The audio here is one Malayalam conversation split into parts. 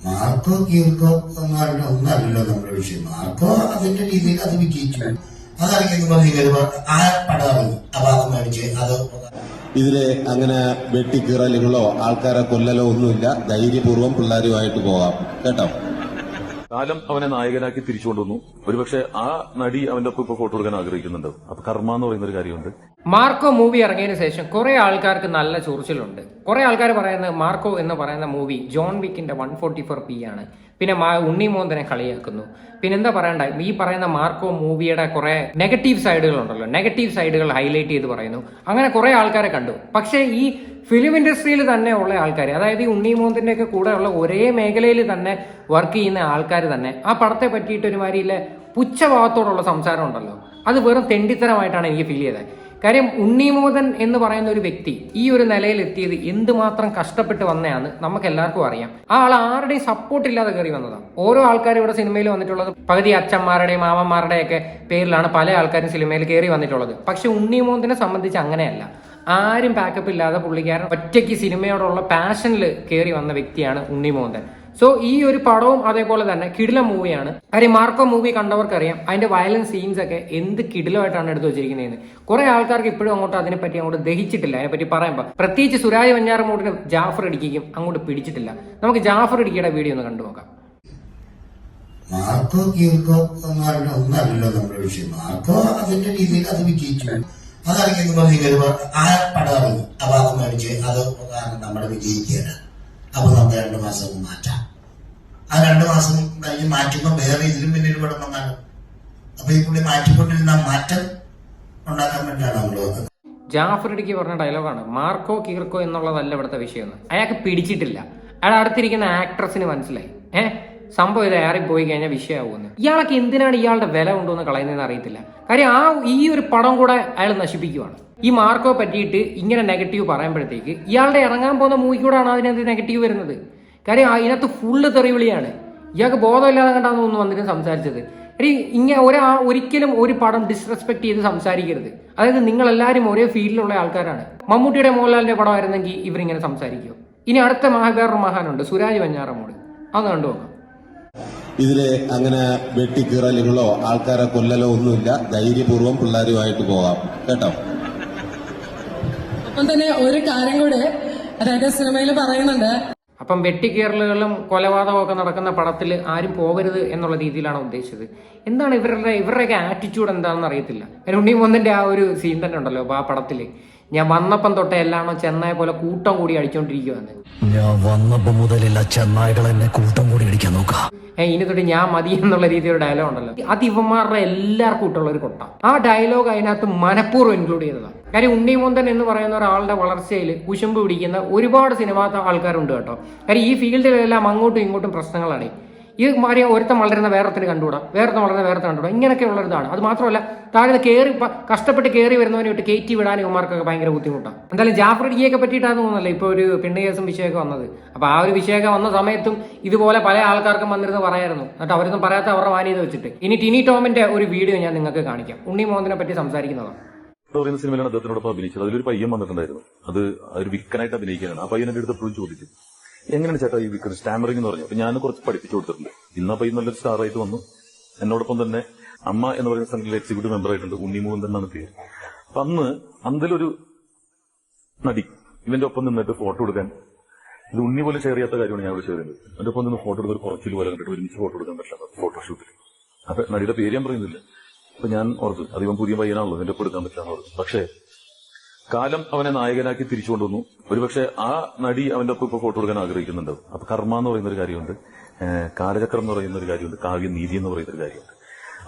മാർക്കോ കീർക്കോ ഒന്നല്ലല്ലോ നമ്മുടെ വിഷയം. മാർക്കോ അതിന്റെ രീതിയിൽ അത് വിജയിച്ചു. അതറിയുമ്പോൾ നിങ്ങൾ ആ പടം ഇറങ്ങി അപാകം മേടിച്ച് അത് ഇതില് അങ്ങനെ വെട്ടിക്കീറലുകളോ ആൾക്കാരെ കൊല്ലലോ ഒന്നുമില്ല. ധൈര്യപൂർവ്വം പിള്ളേരുമായിട്ട് പോകാം കേട്ടോ. കാലം അവനെ നായകനാക്കി തിരിച്ചുകൊണ്ടുവന്നു. ഒരുപക്ഷെ ആ നടി അവന്റെ ഒപ്പം ഇപ്പൊ ഫോട്ടോ എടുക്കാൻ ആഗ്രഹിക്കുന്നുണ്ട്. അപ്പൊ കർമ്മ എന്ന് പറയുന്ന ഒരു കാര്യമുണ്ട്. മാർക്കോ മൂവി ഇറങ്ങിയതിനു ശേഷം കുറെ ആൾക്കാർക്ക് നല്ല ചൊറിച്ചിലുണ്ട്. കുറെ ആൾക്കാർ പറയുന്നത് മാർക്കോ എന്ന് പറയുന്ന മൂവി ജോൺ വിക്കിന്റെ 144p ആണ്. പിന്നെ ഉണ്ണിമോന്തനെ കളിയാക്കുന്നു. പിന്നെ എന്താ പറയണ്ട, ഈ പറയുന്ന മാർക്കോ മൂവിയുടെ കുറെ നെഗറ്റീവ് സൈഡുകൾ ഉണ്ടല്ലോ, നെഗറ്റീവ് സൈഡുകൾ ഹൈലൈറ്റ് ചെയ്ത് പറയുന്നു. അങ്ങനെ കുറെ ആൾക്കാരെ കണ്ടു. പക്ഷേ ഈ ഫിലിം ഇൻഡസ്ട്രിയിൽ തന്നെ ഉള്ള ആൾക്കാർ, അതായത് ഈ ഉണ്ണിമോന്തിന്റെ ഒക്കെ കൂടെ ഉള്ള ഒരേ മേഖലയിൽ തന്നെ വർക്ക് ചെയ്യുന്ന ആൾക്കാർ തന്നെ ആ പടത്തെ പറ്റിയിട്ട് ഒരുമാതിരിയിലെ പുച്ഛഭാവത്തോടുള്ള സംസാരം ഉണ്ടല്ലോ, അത് വെറും തെണ്ടിത്തരമായിട്ടാണ് എനിക്ക് ഫീൽ ചെയ്തത്. കാര്യം ഉണ്ണിമോദൻ എന്ന് പറയുന്ന ഒരു വ്യക്തി ഈ ഒരു നിലയിൽ എത്തിയത് എന്തുമാത്രം കഷ്ടപ്പെട്ട് വന്നതാണ് നമുക്ക് എല്ലാവർക്കും അറിയാം. ആ ആൾ ആരുടെയും സപ്പോർട്ട് ഇല്ലാതെ കയറി വന്നതാണ്. ഓരോ ആൾക്കാരും ഇവിടെ സിനിമയിൽ വന്നിട്ടുള്ളത് പകുതി അച്ഛന്മാരുടെയും മാമന്മാരുടെയും ഒക്കെ പേരിലാണ് പല ആൾക്കാരും സിനിമയിൽ കയറി വന്നിട്ടുള്ളത്. പക്ഷെ ഉണ്ണിമോദനെ സംബന്ധിച്ച് അങ്ങനെയല്ല. ആരും പാക്കപ്പ് ഇല്ലാതെ പുള്ളിക്കാരൻ ഒറ്റയ്ക്ക് സിനിമയോടുള്ള പാഷനിൽ കയറി വന്ന വ്യക്തിയാണ് ഉണ്ണിമോദൻ. സോ ഈ ഒരു പടവും അതേപോലെ തന്നെ കിടിലം മൂവിയാണ്. കാര്യം മാർക്കോ മൂവി കണ്ടവർക്കറിയാം അതിന്റെ വയലൻസ് സീൻസ് ഒക്കെ എന്ത് കിടിലമായിട്ടാണ് എടുത്തു വെച്ചിരിക്കുന്നതെന്ന്. കുറെ ആൾക്കാർക്ക് ഇപ്പോഴും അതിനെപ്പറ്റി അങ്ങോട്ട് ദഹിച്ചിട്ടില്ല. അതിനെപ്പറ്റി പറയുമ്പോൾ പ്രത്യേകിച്ച് സുരാജ് വെഞ്ഞാറമൂടിനും ജാഫർ ഇടുക്കിക്കും അങ്ങോട്ട് പിടിച്ചിട്ടില്ല. നമുക്ക് ജാഫർ ഇടുക്കിയുടെ വീഡിയോ ഒന്ന് കണ്ടു നോക്കാം. മാർക്കോ കീർക്കോ ഒന്നല്ലല്ലോ നമ്മുടെ വിഷയം. മാർക്കോ അതിന്റെ രീതിയിൽ അത് വിജയിച്ചു. അതറിയുമ്പോൾ നിങ്ങൾ ആ പടം ഇറങ്ങി അപാകം മേടിച്ച് അത് നമ്മുടെ വിജയിക്കുകയാണ്. അപ്പൊ നമുക്ക് 2 മാസം മാറ്റാം. ആ 2 മാസം കഴിഞ്ഞ് മാറ്റുമ്പോൾ വേറെ ഇതിലും പിന്നീട് പടം വന്നാണ്. അപ്പൊ ഈ പുള്ളി മാറ്റിക്കൊണ്ടിരുന്ന മാറ്റം ഉണ്ടാക്കാൻ വേണ്ടിയാണ് നമ്മൾ. ജാഫർ ഇടുക്കി പറഞ്ഞ ഡയലോഗാണ്, മാർക്കോ കീർക്കോ എന്നുള്ളതല്ല ഇവിടുത്തെ വിഷയം. അയാൾക്ക് പിടിച്ചിട്ടില്ല. അയാൾ അടുത്തിരിക്കുന്ന ആക്ട്രസിന് മനസ്സിലായി സംഭവം ഇത് ഏറി പോയി കഴിഞ്ഞാൽ വിഷയമാകുമെന്ന്. ഇയാളൊക്കെ എന്തിനാണ് ഇയാളുടെ വില കൊണ്ടുവന്ന് കളയുന്നതെന്ന് അറിയത്തില്ല. കാര്യം ഈ ഒരു പടം കൂടെ അയാൾ നശിപ്പിക്കുവാണ്. ഈ മാർക്കോ പറ്റിയിട്ട് ഇങ്ങനെ നെഗറ്റീവ് പറയുമ്പോഴത്തേക്ക് ഇയാളുടെ ഇറങ്ങാൻ പോകുന്ന മൂവി കൂടാണ് അതിനകത്ത് നെഗറ്റീവ് വരുന്നത്. കാര്യം അതിനകത്ത് ഫുള്ള് തെറിവിളിയാണ്. ഇയാൾക്ക് ബോധമില്ലാതെ കണ്ടാന്ന് തോന്നുന്നു വന്നിട്ട് സംസാരിച്ചത്. ഇങ്ങനെ ഒരിക്കലും ഒരു പടം ഡിസ്റെസ്പെക്ട് ചെയ്ത് സംസാരിക്കരുത്. അതായത് നിങ്ങളെല്ലാവരും ഒരേ ഫീൽഡിലുള്ള ആൾക്കാരാണ്. മമ്മൂട്ടിയുടെ മോഹൻലാലിന്റെ പടമായിരുന്നെങ്കിൽ ഇവരിങ്ങനെ സംസാരിക്കുമോ? ഇനി അടുത്ത വേറൊരു മഹാനുണ്ട്, സുരാജ് വെഞ്ഞാറമൂട്. അതൊന്ന് കണ്ടു നോക്കാം. ഇതില് അങ്ങനെ വെട്ടിക്കീറലുകളോ ആൾക്കാരെ കൊല്ലലോ ഒന്നുമില്ല. ധൈര്യപൂർവ്വം പിള്ളേരുമായിട്ട് പോകാം കേട്ടോ. അപ്പം തന്നെ ഒരു കാര്യം കൂടെ അതായത് സിനിമയിൽ പറയുന്നുണ്ട്, അപ്പം വെട്ടിക്കീറലുകളും കൊലപാതകവും ഒക്കെ നടക്കുന്ന പടത്തിൽ ആരും പോകരുത് എന്നുള്ള രീതിയിലാണ് ഉദ്ദേശിച്ചത്. എന്താണ് ഇവരുടെയൊക്കെ ആറ്റിറ്റ്യൂഡ് എന്താണെന്ന് അറിയത്തില്ല. ഉണ്ണിമോന്തന്റെ ആ ഒരു സീൻ തന്നെ ഉണ്ടല്ലോ ആ പടത്തിൽ, ഞാൻ വന്നപ്പം തൊട്ടേ എല്ലാണോ ചെന്നായ പോലെ കൂട്ടം കൂടി അടിച്ചോണ്ടിരിക്കുവാന്ന്. ഞാൻ വന്നപ്പോ മുതലില്ല ചെന്നായ്കൾ എന്നെ കൂട്ടം കൂടി അടിക്കാൻ നോക്കാം. ഇനി തൊട്ട് ഞാൻ മതി എന്നുള്ള രീതിയിൽ ഡയലോഗ് ഉണ്ടല്ലോ, അത് ഇവന്മാരുടെ എല്ലാവർക്കും ഇട്ടുള്ള ഒരു കൊട്ട. ആ ഡയലോഗ് അതിനകത്ത് മനഃപൂർവ്വം ഇൻക്ലൂഡ് ചെയ്തതാണ്. കാര്യം ഉണ്ണിമോന്തൻ എന്ന് പറയുന്ന ഒരാളുടെ വളർച്ചയിൽ കുശുമ്പ് പിടിക്കുന്ന ഒരുപാട് സിനിമാ ആൾക്കാരുണ്ട് കേട്ടോ. കാര്യം ഈ ഫീൽഡിലെല്ലാം അങ്ങോട്ടും ഇങ്ങോട്ടും പ്രശ്നങ്ങളാണ്. ഇത് മാറിയ ഒരുത്തം വളരുന്ന വേറത്തിന് കണ്ടുകൂടാ, വേറത്തെ വളരുന്ന വേറത്തെ കണ്ടുകൂടാ, ഇങ്ങനെയൊക്കെ ഉള്ളതാണ്. അത് മാത്രമല്ല താഴെ കഷ്ടപ്പെട്ട് കയറി വരുന്നവനെ വിട്ട് കയറ്റി വിടാൻ ഇവന്മാർക്കൊക്കെ ഭയങ്കര ബുദ്ധിമുട്ടാണ്. എന്തായാലും ജാഫർ ഇടുക്കിയൊക്കെ പറ്റിയിട്ടാണെന്ന് തോന്നുന്നല്ലോ ഇപ്പോൾ ഒരു പെണ്ണ് കേസും വിഷയമൊക്കെ വന്നത്. അപ്പൊ ആ ഒരു വിഷയമൊക്കെ വന്ന സമയത്തും ഇതുപോലെ പല ആൾക്കാർക്കും വന്നിരുന്ന് പറയായിരുന്നു. എന്നിട്ട് അവരൊന്നും പറയാത്ത അവരുടെ മാന്യത വെച്ചിട്ട്. ഇനി ടിനി ടോമിന്റെ ഒരു വീഡിയോ ഞാൻ നിങ്ങൾക്ക് കാണിക്കാം. ഉണ്ണിമോഹനെ പറ്റി സംസാരിക്കുന്നതാണ്. പറയുന്ന സിനിമയിലാണ് അദ്ദേഹത്തിനോടൊപ്പം അഭിനയിച്ചത്. അതിലൊരു പയ്യൻ വന്നിട്ടുണ്ടായിരുന്നു. അത് ഒരു വിക്കനായിട്ട് അഭിനയിക്കാനാണ്. ആ പയ്യൻ എന്റെ അടുത്ത് എപ്പോഴും ചോദിച്ചു, എങ്ങനെയാണ് ചേട്ടാ ഈ വിക്കൻ സ്റ്റാമറിംഗ് എന്ന് പറഞ്ഞു. അപ്പൊ ഞാൻ കുറച്ച് പഠിപ്പിച്ചു കൊടുത്തിട്ടുണ്ട്. ഇന്ന് ആ പയ്യൻ നല്ലൊരു സ്റ്റാർ ആയിട്ട് വന്നു. എന്നോടൊപ്പം തന്നെ അമ്മ എന്ന് പറയുന്ന സംഘത്തിലെ എക്സിക്യൂട്ടീവ് മെമ്പർ ആയിട്ടുണ്ട്. ഉണ്ണിമോഹൻ എന്നാണ് പേര്. അപ്പൊ അന്നിലൊരു നടി ഇവന്റെ ഒപ്പം നിന്നിട്ട് ഫോട്ടോ എടുക്കാൻ, ഇത് ഉണ്ണി പോലും ഷെയർ ചെയ്യാത്ത കാര്യമാണ് ഞാൻ ഇവിടെ ഷെയർ ചെയ്യുന്നത്. എന്റെ ഒപ്പം നിന്ന് ഫോട്ടോ എടുത്ത് ഒരു കുറച്ചിൽ പോലെ കണ്ടിട്ട് ഒരുമിച്ച് ഫോട്ടോ എടുക്കാൻ പറ്റില്ല ഫോട്ടോഷൂട്ടിൽ. അപ്പൊ നടിയുടെ പേര് ഞാൻ പറയുന്നില്ല. അപ്പൊ ഞാൻ ഓർത്തു അതിവൻ പുതിയ പയ്യനാണല്ലോ, എന്റെ ഒപ്പം എടുക്കാൻ പറ്റില്ല. പക്ഷേ കാലം അവനെ നായകനാക്കി തിരിച്ചുകൊണ്ടുവന്നു. ഒരുപക്ഷെ ആ നടി അവന്റെ ഒപ്പം ഇപ്പൊ ഫോട്ടോ എടുക്കാൻ ആഗ്രഹിക്കുന്നുണ്ട്. അപ്പൊ കർമ്മ എന്ന് പറയുന്ന ഒരു കാര്യമുണ്ട്, കാലചക്രം എന്ന് പറയുന്ന ഒരു കാര്യമുണ്ട്, കാവ്യനീതി എന്ന് പറയുന്ന ഒരു കാര്യമുണ്ട്.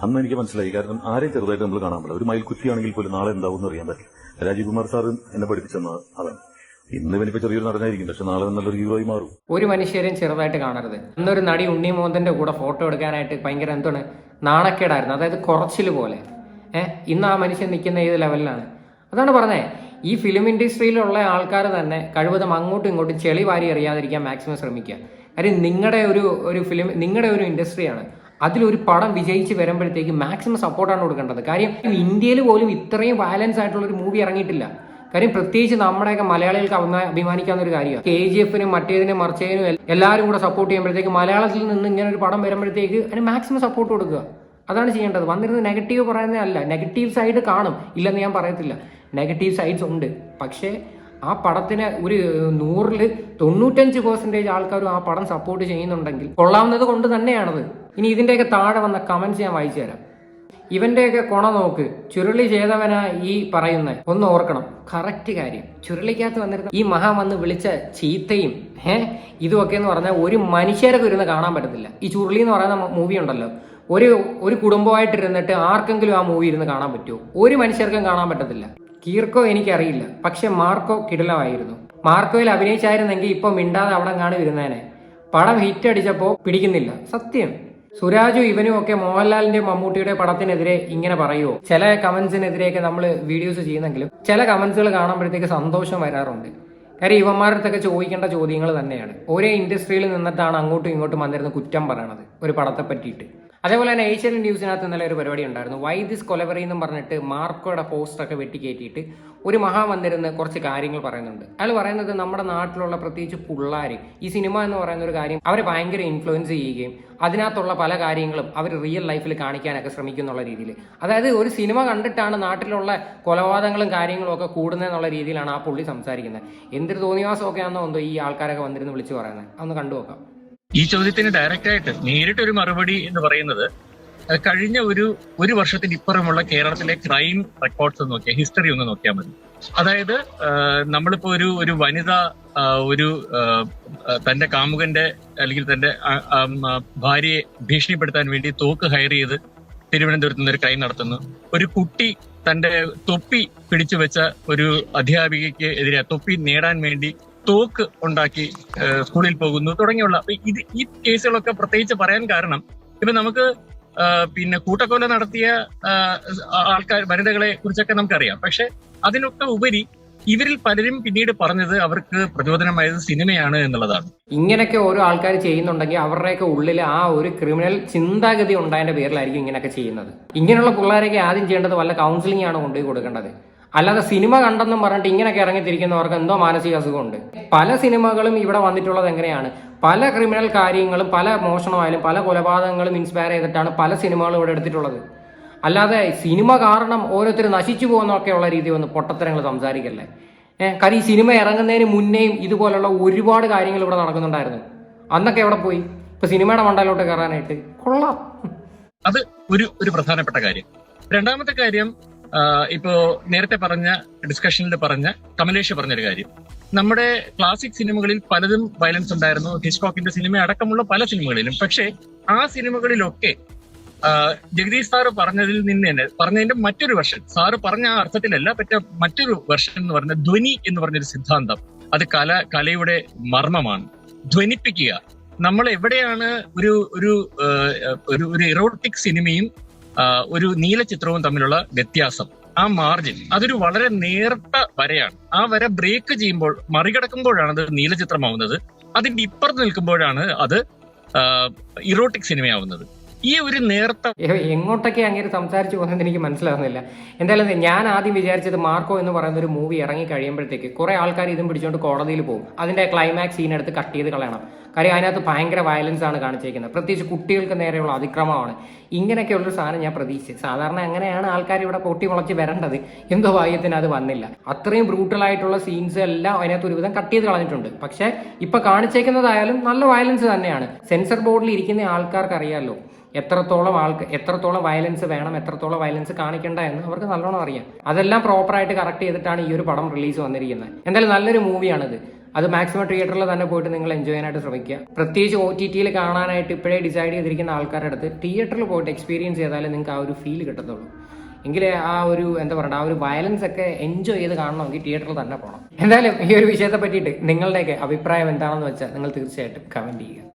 അന്ന് എനിക്ക് മനസ്സിലായി. കാരണം ആരെയും ചെറുതായിട്ട് നമ്മൾ കാണാൻ പറ്റില്ല. ഒരു മയിൽക്കുറ്റിയാണെങ്കിൽ പോലും നാളെ എന്താവും അറിയാൻ പറ്റില്ല. രാജീവ് കുമാർ സാർ എന്നെ പഠിപ്പിച്ചെന്ന അതാണ്. ഇന്ന് ഇവനിപ്പോ ചെറിയൊരു നടനായിരിക്കും, പക്ഷെ നാളെ നല്ലൊരു ഹീറോയി മാറും. ഒരു മനുഷ്യരെയും ചെറുതായിട്ട് കാണരുത്. അന്നൊരു നടി ഉണ്ണിമോഹന്റെ കൂടെ ഫോട്ടോ എടുക്കാനായിട്ട് ഭയങ്കര എന്താണ് നാണക്കേടായിരുന്നു. അതായത് കുറച്ചിൽ പോലെ. ഇന്ന് ആ മനുഷ്യൻ നിൽക്കുന്ന ഏത് ലെവലിലാണ്. അതാണ് പറഞ്ഞത്, ഈ ഫിലിം ഇൻഡസ്ട്രിയിലുള്ള ആൾക്കാർ തന്നെ കഴിവതും അങ്ങോട്ടും ഇങ്ങോട്ടും ചെളി വാരി എറിയാതിരിക്കാൻ മാക്സിമം ശ്രമിക്കുക. കാര്യം നിങ്ങളുടെ ഒരു ഇൻഡസ്ട്രിയാണ്. അതിലൊരു പടം വിജയിച്ച് വരുമ്പോഴത്തേക്ക് മാക്സിമം സപ്പോർട്ടാണ് കൊടുക്കേണ്ടത്. കാര്യം ഇന്ത്യയിൽ പോലും ഇത്രയും വയലൻസ് ആയിട്ടുള്ള ഒരു മൂവി ഇറങ്ങിയിട്ടില്ല. കാര്യം പ്രത്യേകിച്ച് നമ്മുടെയൊക്കെ മലയാളികൾക്ക് അഭിമാനിക്കാവുന്ന ഒരു കാര്യമാണ്. KGF-നും മറ്റേതിനും മറിച്ചതിനും എല്ലാവരും കൂടെ സപ്പോർട്ട് ചെയ്യുമ്പോഴത്തേക്ക് മലയാളത്തിൽ നിന്ന് ഇങ്ങനെ ഒരു പടം വരുമ്പോഴത്തേക്ക് അതിന് മാക്സിമം സപ്പോർട്ട് കൊടുക്കുക. അതാണ് ചെയ്യേണ്ടത്. വന്നിരുന്ന് നെഗറ്റീവ് പറയുന്നതല്ല. നെഗറ്റീവ് സൈഡ് കാണും, ഇല്ലെന്ന് ഞാൻ പറയത്തില്ല. നെഗറ്റീവ് സൈഡ്സ് ഉണ്ട്. പക്ഷേ ആ പടത്തിന് ഒരു 100-ൽ 95% ആൾക്കാരും ആ പടം സപ്പോർട്ട് ചെയ്യുന്നുണ്ടെങ്കിൽ കൊള്ളാവുന്നത് കൊണ്ട് തന്നെയാണത്. ഇനി ഇതിൻ്റെയൊക്കെ താഴെ വന്ന കമന്റ്സ് ഞാൻ വായിച്ചു തരാം. ഇവന്റെയൊക്കെ കൊണ നോക്ക്, ചുരുളി ചെയ്തവനാ ഈ പറയുന്നത്. ഒന്ന് ഓർക്കണം, കറക്റ്റ് കാര്യം. ചുരുളിക്കകത്ത് വന്നിരുന്ന ഈ മഹാ വന്ന് വിളിച്ച ചീത്തയും ഇതുമൊക്കെ എന്ന് പറഞ്ഞാൽ ഒരു മനുഷ്യരൊക്കെ ഇരുന്ന് കാണാൻ പറ്റത്തില്ല. ഈ ചുരുളി എന്ന് പറയുന്ന മൂവി ഉണ്ടല്ലോ, ഒരു കുടുംബമായിട്ടിരുന്നിട്ട് ആർക്കെങ്കിലും ആ മൂവി ഇരുന്ന് കാണാൻ പറ്റുമോ? ഒരു മനുഷ്യർക്കും കാണാൻ പറ്റത്തില്ല. കീർക്കോ എനിക്കറിയില്ല, പക്ഷെ മാർക്കോ കിടിലമായിരുന്നു. മാർക്കോയിൽ അഭിനയിച്ചായിരുന്നെങ്കിൽ ഇപ്പൊ മിണ്ടാതെ അവിടെ കാണും ഇരുന്നേനെ. പടം ഹിറ്റ് അടിച്ചപ്പോൾ പിടിക്കുന്നില്ല, സത്യം. സുരാജും ഇവനും ഒക്കെ മോഹൻലാലിന്റെ മമ്മൂട്ടിയുടെ പടത്തിനെതിരെ ഇങ്ങനെ പറയുമോ? ചില കമന്റ്സിനെതിരെയൊക്കെ നമ്മൾ വീഡിയോസ് ചെയ്യുന്നെങ്കിലും ചില കമന്റ്സുകൾ കാണുമ്പോഴത്തേക്ക് സന്തോഷം വരാറുണ്ട്. കാര്യം ഇവന്മാരുടെ അടുത്തൊക്കെ ചോദിക്കേണ്ട ചോദ്യങ്ങൾ തന്നെയാണ്. ഒരേ ഇൻഡസ്ട്രിയിൽ നിന്നിട്ടാണ് അങ്ങോട്ടും ഇങ്ങോട്ടും വന്നിരുന്ന കുറ്റം പറയണത് ഒരു പടത്തെ പറ്റിയിട്ട്. അതേപോലെ തന്നെ ഏഷ്യാനെറ്റ് ന്യൂസിനകത്ത് ഇന്നലെ ഒരു പരിപാടി ഉണ്ടായിരുന്നു. വൈ ദിസ് കൊലവറി എന്നും പറഞ്ഞിട്ട് മാർക്കോയുടെ പോസ്റ്ററൊക്കെ വെട്ടിക്കയറ്റിയിട്ട് ഒരു മഹാ വന്നിരുന്ന് കുറച്ച് കാര്യങ്ങൾ പറയുന്നുണ്ട്. അയാൾ പറയുന്നത് നമ്മുടെ നാട്ടിലുള്ള പ്രത്യേകിച്ച് പിള്ളേർ ഈ സിനിമ എന്ന് പറയുന്ന ഒരു കാര്യം അവരെ ഭയങ്കര ഇൻഫ്ലുവൻസ് ചെയ്യുകയും അതിനകത്തുള്ള പല കാര്യങ്ങളും അവർ റിയൽ ലൈഫിൽ കാണിക്കാനൊക്കെ ശ്രമിക്കുന്നുള്ള രീതിയിൽ. അതായത് ഒരു സിനിമ കണ്ടിട്ടാണ് നാട്ടിലുള്ള കൊലപാതകങ്ങളും കാര്യങ്ങളും ഒക്കെ കൂടുന്നതെന്നുള്ള രീതിയിലാണ് ആ പുള്ളി സംസാരിക്കുന്നത്. എന്തൊരു തോന്നിവാസമൊക്കെ ആണെന്നോ എന്തോ ഈ ആൾക്കാരൊക്കെ വന്നിരുന്ന് വിളിച്ച് പറയുന്നത്. അതൊന്ന് കണ്ടുനോക്കാം. ഈ ചോദ്യത്തിന് ഡയറക്റ്റായിട്ട് നേരിട്ടൊരു മറുപടി എന്ന് പറയുന്നത് കഴിഞ്ഞ ഒരു വർഷത്തിന് ഇപ്പുറമുള്ള കേരളത്തിലെ ക്രൈം റെക്കോർഡ്സ് നോക്കിയാൽ, ഹിസ്റ്ററി ഒന്ന് നോക്കിയാൽ മതി. അതായത് നമ്മളിപ്പോ ഒരു വനിത തന്റെ കാമുകന്റെ അല്ലെങ്കിൽ തന്റെ ഭാര്യയെ ഭീഷണിപ്പെടുത്താൻ വേണ്ടി തോക്ക് ഹയർ ചെയ്ത് തിരുവനന്തപുരത്ത് നിന്ന് ഒരു ക്രൈം നടത്തുന്നു. ഒരു കുട്ടി തന്റെ തൊപ്പി പിടിച്ചു വെച്ച ഒരു അധ്യാപികയ്ക്ക് എതിരെ തൊപ്പി നേടാൻ വേണ്ടി തോക്ക് ഉണ്ടാക്കി സ്കൂളിൽ പോകുന്നു തുടങ്ങിയുള്ള ഈ കേസുകളൊക്കെ പ്രത്യേകിച്ച് പറയാൻ കാരണം ഇപ്പൊ നമുക്ക് കൂട്ടക്കൊല നടത്തിയ ആൾക്കാർ, വനിതകളെ കുറിച്ചൊക്കെ നമുക്കറിയാം. പക്ഷെ അതിനൊക്കെ ഉപരി ഇവരിൽ പലരും പിന്നീട് പറഞ്ഞത് അവർക്ക് പ്രചോദനമായത് സിനിമയാണ് എന്നുള്ളതാണ്. ഇങ്ങനെയൊക്കെ ഓരോ ആൾക്കാർ ചെയ്യുന്നുണ്ടെങ്കിൽ അവരുടെയൊക്കെ ഉള്ളിൽ ആ ഒരു ക്രിമിനൽ ചിന്താഗതി ഉണ്ടായതിന്റെ പേരിലായിരിക്കും ഇങ്ങനെയൊക്കെ ചെയ്യുന്നത്. ഇങ്ങനെയുള്ള പിള്ളേരൊക്കെ ആദ്യം ചെയ്യേണ്ടത് വല്ല കൗൺസിലിംഗ് ആണ് കൊണ്ടുപോയി കൊടുക്കേണ്ടത്. അല്ലാതെ സിനിമ കണ്ടെന്നും പറഞ്ഞിട്ട് ഇങ്ങനെയൊക്കെ ഇറങ്ങിത്തിരിക്കുന്നവർക്ക് എന്തോ മാനസിക അസുഖമുണ്ട്. പല സിനിമകളും ഇവിടെ വന്നിട്ടുള്ളത് എങ്ങനെയാണ്, പല ക്രിമിനൽ കാര്യങ്ങളും, പല മോഷണമായാലും പല കൊലപാതകങ്ങളും ഇൻസ്പയർ ചെയ്തിട്ടാണ് പല സിനിമകളും ഇവിടെ എടുത്തിട്ടുള്ളത്. അല്ലാതെ സിനിമ കാരണം ഓരോരുത്തർ നശിച്ചു പോകുന്നൊക്കെയുള്ള രീതി വന്ന് പൊട്ടത്തരങ്ങൾ സംസാരിക്കല്ലേ. കാര്യം ഈ സിനിമ ഇറങ്ങുന്നതിന് മുന്നേയും ഇതുപോലുള്ള ഒരുപാട് കാര്യങ്ങൾ ഇവിടെ നടക്കുന്നുണ്ടായിരുന്നു. അന്നൊക്കെ എവിടെ പോയി? ഇപ്പൊ സിനിമയുടെ മണ്ടയിലോട്ട് കയറാനായിട്ട് കൊള്ളാം. അത് ഒരു പ്രധാനപ്പെട്ട കാര്യം. രണ്ടാമത്തെ കാര്യം, ഇപ്പോ നേരത്തെ പറഞ്ഞ ഡിസ്കഷനിൽ പറഞ്ഞ കമലേഷ് പറഞ്ഞൊരു കാര്യം, നമ്മുടെ ക്ലാസിക് സിനിമകളിൽ പലതും വയലൻസ് ഉണ്ടായിരുന്നു. ഹിച്ച്കോക്കിന്റെ സിനിമ അടക്കമുള്ള പല സിനിമകളിലും. പക്ഷേ ആ സിനിമകളിലൊക്കെ ജഗദീഷ് സാറ് പറഞ്ഞതിന്റെ മറ്റൊരു വെർഷൻ, സാറ് പറഞ്ഞ ആ അർത്ഥത്തിലല്ല, മറ്റൊരു വെർഷൻ എന്ന് പറഞ്ഞ ധ്വനി എന്ന് പറഞ്ഞൊരു സിദ്ധാന്തം. അത് കലയുടെ മർമ്മമാണ്. ധ്വനിപ്പിക്കുക. നമ്മൾ എവിടെയാണ് ഒരു ഇറോട്ടിക് സിനിമയും ഒരു നീലചിത്രവും തമ്മിലുള്ള വ്യത്യാസം, ആ മാർജിൻ, അതൊരു വളരെ നേർത്ത വരയാണ്. ആ വര ബ്രേക്ക് ചെയ്യുമ്പോൾ, മറികടക്കുമ്പോഴാണ് അത് നീലചിത്രമാവുന്നത്. അതിന്റെ ഇപ്പുറത്ത് നിൽക്കുമ്പോഴാണ് അത് ഇറോട്ടിക് സിനിമയാവുന്നത്. ഈ ഒരു നേർത്ത എങ്ങോട്ടൊക്കെ അങ്ങനെ സംസാരിച്ചു പോകുന്നത് എനിക്ക് മനസ്സിലാവുന്നില്ല. എന്തായാലും ഞാൻ ആദ്യം വിചാരിച്ചത് മാർക്കോ എന്ന് പറയുന്ന ഒരു മൂവി ഇറങ്ങി കഴിയുമ്പോഴത്തേക്ക് കുറെ ആൾക്കാർ ഇതും പിടിച്ചുകൊണ്ട് കോടതിയിൽ പോകും. അതിന്റെ ക്ലൈമാക്സ് സീൻ എടുത്ത് കട്ട് ചെയ്ത് കളയണം. കാര്യം അതിനകത്ത് ഭയങ്കര വയലൻസ് ആണ് കാണിച്ചിരിക്കുന്നത്. പ്രത്യേകിച്ച് കുട്ടികൾക്ക് നേരെയുള്ള അതിക്രമമാണ്. ഇങ്ങനെയൊക്കെയുള്ളൊരു സാധനം ഞാൻ പ്രതീക്ഷിച്ചു. സാധാരണ അങ്ങനെയാണ് ആൾക്കാർ ഇവിടെ പൊട്ടി മുളച്ച് വരേണ്ടത്. എന്തോ ഭാഗ്യത്തിന് അത് വന്നില്ല. അത്രയും ബ്രൂട്ടലായിട്ടുള്ള സീൻസ് എല്ലാം അതിനകത്ത് ഒരുവിധം കട്ട് ചെയ്ത് കളഞ്ഞിട്ടുണ്ട്. പക്ഷെ ഇപ്പൊ കാണിച്ചേക്കുന്നതായാലും നല്ല വയലൻസ് തന്നെയാണ്. സെൻസർ ബോർഡിൽ ഇരിക്കുന്ന ആൾക്കാർക്ക് അറിയാമല്ലോ എത്രത്തോളം വയലൻസ് വേണം, എത്രത്തോളം വയലൻസ് കാണിക്കേണ്ട എന്ന് അവർക്ക് നല്ലോണം അറിയാം. അതെല്ലാം പ്രോപ്പറായിട്ട് കറക്റ്റ് ചെയ്തിട്ടാണ് ഈ ഒരു പടം റിലീസ് വന്നിരിക്കുന്നത്. എന്തായാലും നല്ലൊരു മൂവിയാണിത്. അത് മാക്സിമം തിയേറ്ററിൽ തന്നെ പോയിട്ട് നിങ്ങൾ എൻജോയ് ചെയ്യാനായിട്ട് ശ്രമിക്കുക. പ്രത്യേകിച്ച് OTT-യിൽ കാണാനായിട്ട് ഇപ്പോഴേ ഡിസൈഡ് ചെയ്തിരിക്കുന്ന ആൾക്കാരുടെ അടുത്ത് തിയേറ്ററിൽ പോയിട്ട് എക്സ്പീരിയൻസ് ചെയ്താലേ നിങ്ങൾക്ക് ആ ഒരു ഫീൽ കിട്ടത്തുള്ളൂ. എങ്കിലേ ആ ഒരു ആ ഒരു വയലൻസ് ഒക്കെ എൻജോയ് ചെയ്ത് കാണണമെങ്കിൽ തിയേറ്ററിൽ തന്നെ പോകണം. എന്തായാലും ഈ ഒരു വിഷയത്തെ പറ്റിയിട്ട് നിങ്ങളുടെയൊക്കെ അഭിപ്രായം എന്താണെന്ന് വെച്ചാൽ നിങ്ങൾ തീർച്ചയായിട്ടും കമന്റ് ചെയ്യുക.